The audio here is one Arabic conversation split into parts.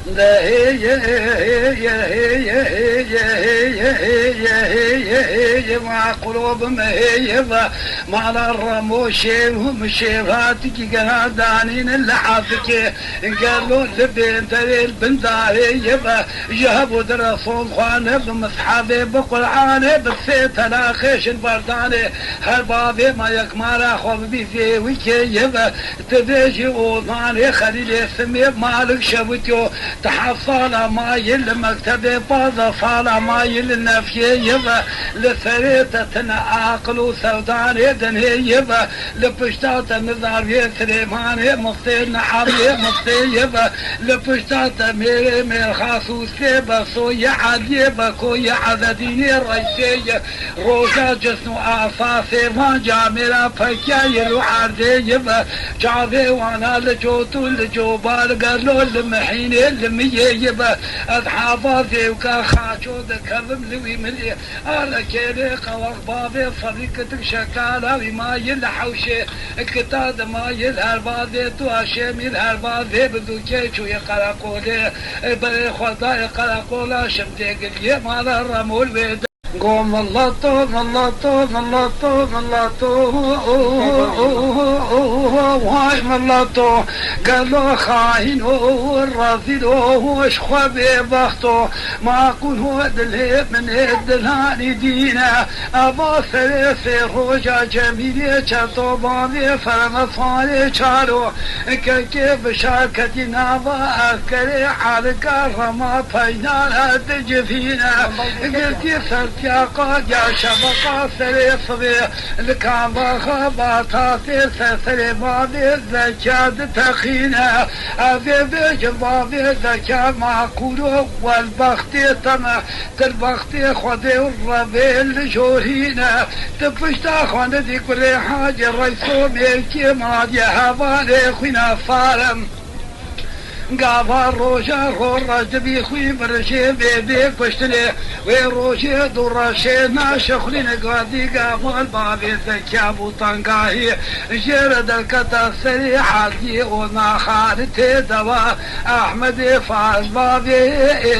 لا هي هي مع قلوب ما هي مع الرموش ومشيفاتك قنادانين اللي حافك قالوا لبنت البنداري جابوا درسون خوانه بمصحابي بقرعانه بالسيت لا خيش البرداني هالبابي ما يكمل اخو بيزي وكي تبيجي وضاني خليل سمي مالك شبتيو تحصل مايل مكتبي باض صال مايل النفي يبا لثريتة عقل وسوداني دنهي يبا لبشتات مزار يسريماني مصير نحامي مصير يبا لبشتات ميري مير خاصوسي بسوية عديبا كوية عدديني الرئيسية روجا جسنو آساسي ما جامرا فكاير وعردي يبا جاذي وانا لجوتو لجوبال قالوا المحيني المية يبا أضحافاتي وكاخاتو ذكرم لوي ملي أنا كيري قوار بابي صديقتك شكالة وما يلحوشي كتاد ما يلهربادي تواشي يلهربادي بدوكيشو يقرقولي بري خدا يقرقولا شمتي قليه مال الرمول ويدا قوم الله طوم الله طوم الله طوم الله طوم واي الله طوم قالوا خاين والرافض وش خبي بختو ما اكون هو دلهي من الدلهاني دينا ابا ثلاثي روجا جميلي شاتو بابي فرمصاني شارو كيف شاركتي نابا اذكري حالك الرما فينا تجفينا قلت يسرت يا قاد يا شبقة سريصبي الكعبة خبطاتي سري بابي الزكاة تخينا أبي بجبابي زكاة معقولو والبختي طمع تلبختي خدي والربي الجورينا تفشتا خواندي كل حاجة ريسو ميكي مادي هبالي خوينا صارم قابا روشا خورج بي خوي برشي بيبي كشتلي ويروشي درشي ناشخلين قادي قابا البابي ذكابو طنقاهي جرد الكتا سريحة دي وما خالتي دوا احمد فاز بابي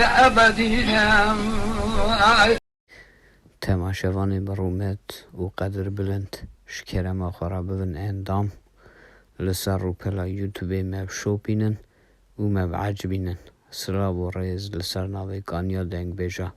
ابدينا تماشوان برومت و قدر بلند شکرم آخرا ببن اندام لسر رو پلا یوتیوب مب شو بینن و مب عجبینن سلاب و ریز لسر ناوی کانیا دنگ بیجا